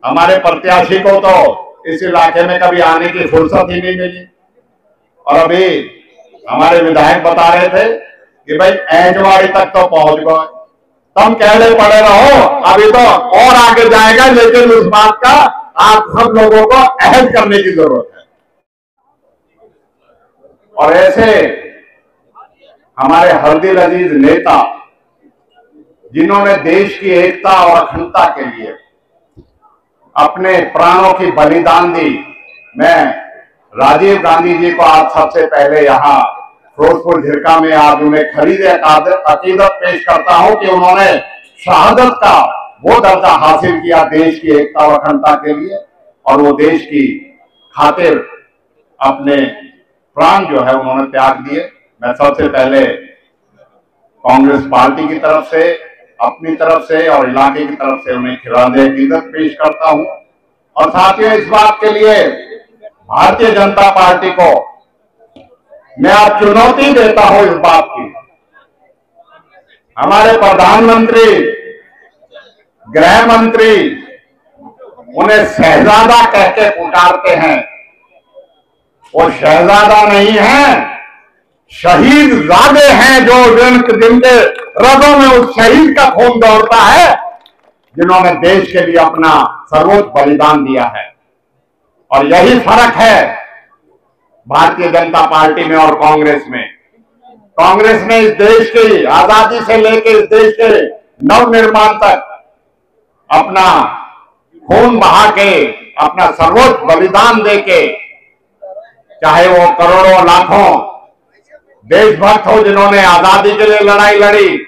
हमारे प्रत्याशी को तो इस इलाके में कभी आने की फुर्सत ही नहीं मिली। और अभी हमारे विधायक बता रहे थे कि भाई ऐंजवाड़ी तक तो पहुंच गए, तुम कहले पड़े रहो, अभी तो और आगे जाएगा, लेकिन उस बात का आप सब लोगों को अहद करने की जरूरत है। और ऐसे हमारे हरदिल अजीज नेता जिन्होंने देश की एकता और अखंडता के लिए अपने प्राणों की बलिदान दी, मैं राजीव गांधी जी को आज सबसे पहले यहाँ फिरोजपुर झिरका में आज उन्हें खरीदे अकीदत पेश करता हूं कि उन्होंने शहादत का वो दर्जा हासिल किया देश की एकता और अखंडता के लिए, और वो देश की खातिर अपने प्राण जो है उन्होंने त्याग दिए। मैं सबसे पहले कांग्रेस पार्टी की तरफ से, अपनी तरफ से और इलाके की तरफ से उन्हें खिराजे अकीदत पेश करता हूं। और साथियों, इस बात के लिए भारतीय जनता पार्टी को मैं आज चुनौती देता हूं इस बात की, हमारे प्रधानमंत्री, गृह मंत्री उन्हें शहजादा कह के पुकारते हैं, वो शहजादा नहीं है, शहीद ज़ादे हैं, जो जिनके रगों में उस शहीद का खून दौड़ता है, जिन्होंने देश के लिए अपना सर्वोच्च बलिदान दिया है। और यही फर्क है भारतीय जनता पार्टी में और कांग्रेस में। कांग्रेस ने इस देश की आजादी से लेकर इस देश के नवनिर्माण तक अपना खून बहा के, अपना सर्वोच्च बलिदान देके, चाहे वो करोड़ों लाखों देशभक्त हो जिन्होंने आजादी के लिए लड़ाई लड़ी,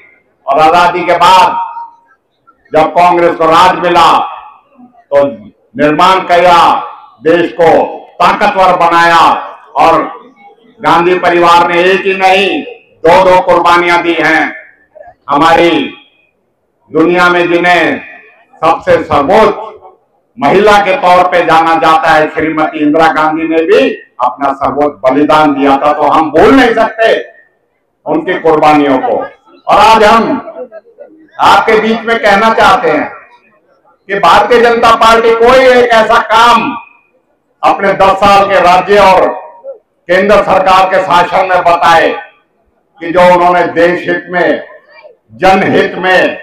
और आजादी के बाद जब कांग्रेस को राज मिला तो निर्माण किया, देश को ताकतवर बनाया, और गांधी परिवार ने एक ही नहीं दो कुर्बानियां दी हैं। हमारी दुनिया में जिन्हें सबसे सर्वोच्च महिला के तौर पे जाना जाता है, श्रीमती इंदिरा गांधी ने भी अपना सर्वोच्च बलिदान दिया था, तो हम भूल नहीं सकते उनकी कुर्बानियों को। और आज हम आपके बीच में कहना चाहते हैं कि भारतीय जनता पार्टी कोई एक ऐसा काम अपने 10 साल के राज्य और केंद्र सरकार के शासन में बताए कि जो उन्होंने देश हित में, जनहित में,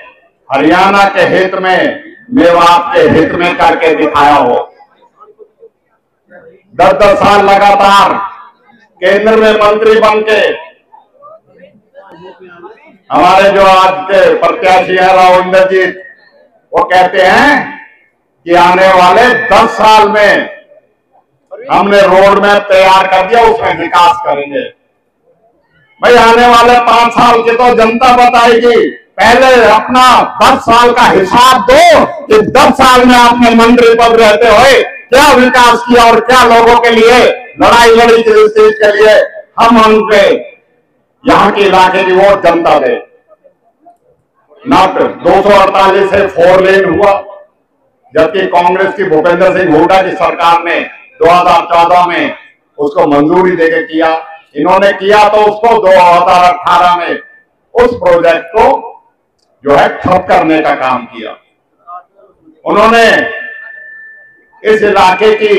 हरियाणा के हित में, मेवात के हित में करके दिखाया हो। 10-10 साल लगातार केंद्र में मंत्री बनके हमारे जो आज के प्रत्याशी है राव इंद्रजीत, वो कहते हैं कि आने वाले 10 साल में हमने रोड मैप तैयार कर दिया, उसमें विकास करेंगे। भाई आने वाले 5 साल की तो जनता बताएगी, पहले अपना 10 साल का हिसाब दो कि 10 साल में आपने मंत्री पद रहते हुए क्या विकास किया और क्या लोगों के लिए लड़ाई लड़ी जिस चीज के लिए हम उनके यहाँ के इलाके की वोट जनता दे। न 248 से 4 लेन हुआ, जबकि कांग्रेस की भूपेंद्र सिंह हुड्डा की सरकार ने 2014 में उसको मंजूरी देके किया। इन्होंने किया तो उसको 2018 में उस प्रोजेक्ट को जो है ठप करने का काम किया। उन्होंने इस इलाके की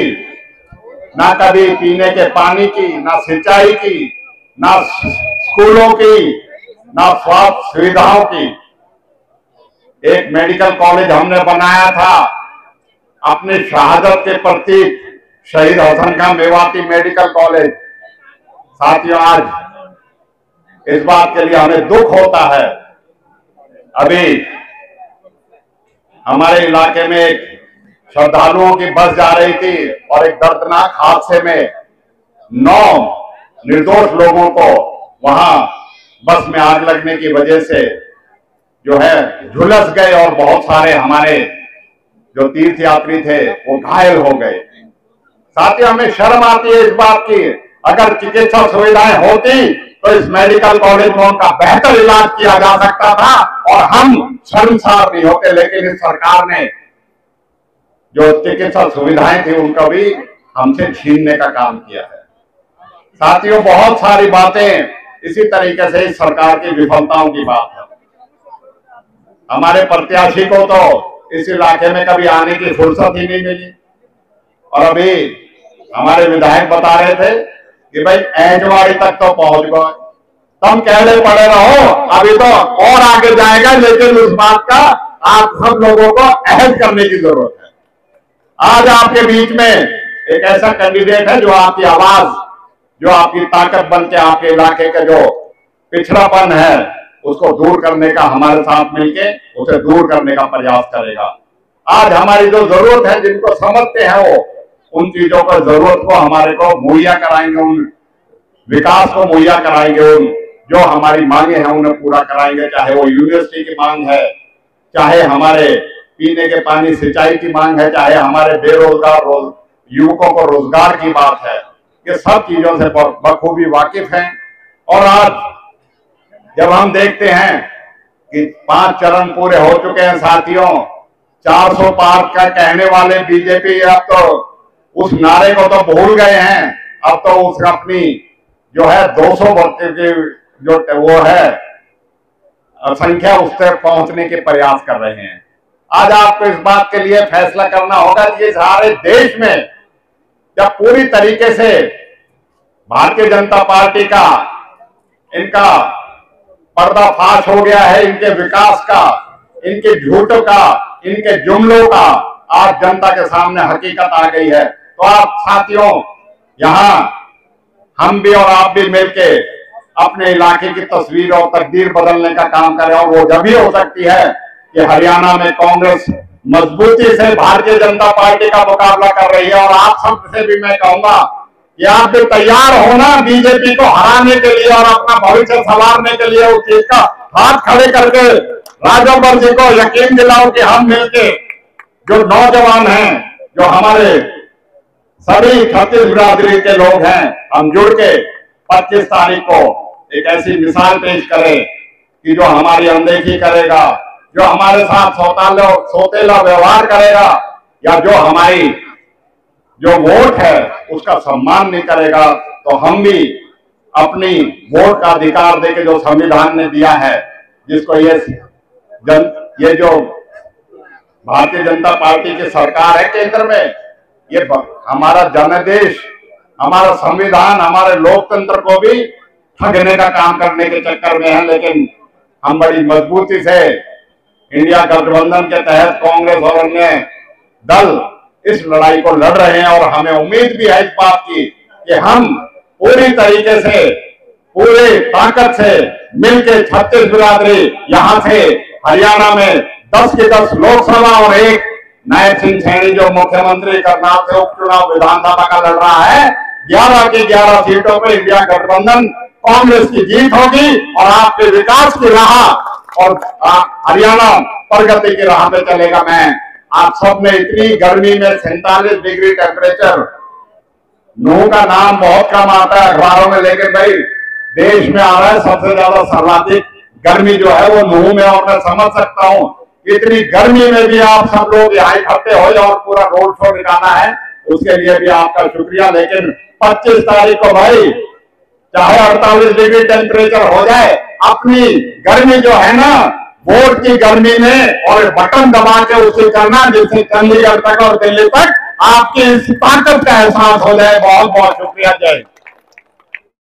ना कभी पीने के पानी की, ना सिंचाई की, ना स्कूलों की, ना स्वास्थ्य सुविधाओं की। एक मेडिकल कॉलेज हमने बनाया था अपनी शहादत के प्रतीक शहीद हसन खां मेवाती मेडिकल कॉलेज। साथियों, आज इस बात के लिए हमें दुख होता है, अभी हमारे इलाके में एक श्रद्धालुओं की बस जा रही थी और एक दर्दनाक हादसे में 9 निर्दोष लोगों को वहां बस में आग लगने की वजह से जो है झुलस गए, और बहुत सारे हमारे जो तीर्थ यात्री थे वो घायल हो गए। साथियों, हमें शर्म आती है इस बात की, अगर चिकित्सा सुविधाएं होती तो इस मेडिकल कॉलेज में उनका बेहतर इलाज किया जा सकता था और हम शर्मसार नहीं होते। लेकिन इस सरकार ने जो चिकित्सा सुविधाएं थी उनका भी हमसे छीनने का काम किया है। साथियों, बहुत सारी बातें इसी तरीके से इस सरकार की विफलताओं की बात है। हमारे प्रत्याशी को तो इस इलाके में कभी आने की फुर्सत ही नहीं मिली। और अभी हमारे विधायक बता रहे थे कि भाई ऐंजवाड़ी तक तो पहुंच गए, तुम कहले पड़े रहो, अभी तो और आगे जाएगा, लेकिन उस बात का आप सब लोगों को अहद करने की जरूरत है। आज आपके बीच में एक ऐसा कैंडिडेट है जो आपकी आवाज, जो आपकी ताकत बन के आपके इलाके का जो पिछड़ापन है उसको दूर करने का, हमारे साथ मिलके उसे दूर करने का प्रयास करेगा। आज हमारी जो जरूरत है, जिनको समझते हैं वो उन चीजों पर जरूरत को हमारे को मुहैया कराएंगे, उन विकास को मुहैया कराएंगे, उन जो हमारी मांगे हैं उन्हें पूरा कराएंगे। चाहे वो यूनिवर्सिटी की मांग है, चाहे हमारे पीने के पानी सिंचाई की मांग है, चाहे हमारे बेरोजगार युवकों को रोजगार की बात है, ये सब चीजों से बखूबी वाकिफ हैं। और आज जब हम देखते हैं कि 5 चरण पूरे हो चुके हैं साथियों, 400 पार का कहने वाले बीजेपी अब तो उस नारे को तो भूल गए हैं। अब तो उसका अपनी जो है 200 की जो वो है संख्या, उस तक पहुंचने के प्रयास कर रहे हैं। आज आपको इस बात के लिए फैसला करना होगा कि सारे देश में जब पूरी तरीके से भारतीय जनता पार्टी का इनका पर्दाफाश हो गया है, इनके विकास का, इनके झूठों का, इनके जुमलों का आज जनता के सामने हकीकत आ गई है। तो आप साथियों, यहां हम भी और आप भी मिलके अपने इलाके की तस्वीर और तकदीर बदलने का काम करें। और वो जब भी हो सकती है कि हरियाणा में कांग्रेस मजबूती से भारतीय जनता पार्टी का मुकाबला कर रही है। और आप सबसे भी मैं कहूंगा कि आप भी तैयार होना बीजेपी को हराने के लिए और अपना भविष्य संवारने के लिए। उस चीज का हाथ खड़े करके राजभर जी को यकीन दिलाओ कि हम मिलके जो नौजवान हैं, जो हमारे सभी छत्तीस बिरादरी के लोग हैं, हम जुड़ के 25 तारीख को एक ऐसी मिसाल पेश करें कि जो हमारी अनदेखी करेगा, जो हमारे साथ सौतेला व्यवहार करेगा, या जो हमारी जो वोट है उसका सम्मान नहीं करेगा, तो हम भी अपनी वोट का अधिकार देके जो संविधान ने दिया है, जिसको ये जो भारतीय जनता पार्टी की सरकार है केंद्र में, ये हमारा जनादेश, हमारा संविधान, हमारे लोकतंत्र को भी ठगने का काम करने के चक्कर में है। लेकिन हम बड़ी मजबूती से इंडिया गठबंधन के तहत कांग्रेस और अन्य दल इस लड़ाई को लड़ रहे हैं। और हमें उम्मीद भी है इस बात की कि हम पूरी तरीके से, पूरी ताकत से मिलकर छत्तीस बिरादरी यहां से हरियाणा में 10 की 10 लोकसभा और एक नायब सिंह सैनी जो मुख्यमंत्री करनाल से उपचुनाव विधानसभा का लड़ रहा है, 11 की 11 सीटों पर इंडिया गठबंधन कांग्रेस की जीत होगी। और आपके विकास की राह और हरियाणा प्रगति की राह पे चलेगा। मैं आप सब ने इतनी गर्मी में 47 डिग्री टेम्परेचर, नूह का नाम बहुत कम आता है अखबारों में, लेकिन भाई देश में आ रहा है सबसे ज्यादा सर्वाधिक गर्मी जो है वो नूह में। और मैं समझ सकता हूं इतनी गर्मी में भी आप सब लोग यहाँ इकट्ठे हो और पूरा रोड शो निकालना है, उसके लिए भी आपका शुक्रिया। लेकिन 25 तारीख को भाई चाहे 48 डिग्री टेम्परेचर हो जाए, अपनी गर्मी जो है ना वोट की गर्मी में और बटन दबा के उसे करना, जिससे चंडीगढ़ तक और दिल्ली तक आपकी इस ताकत का एहसास हो जाए। बहुत बहुत शुक्रिया। जय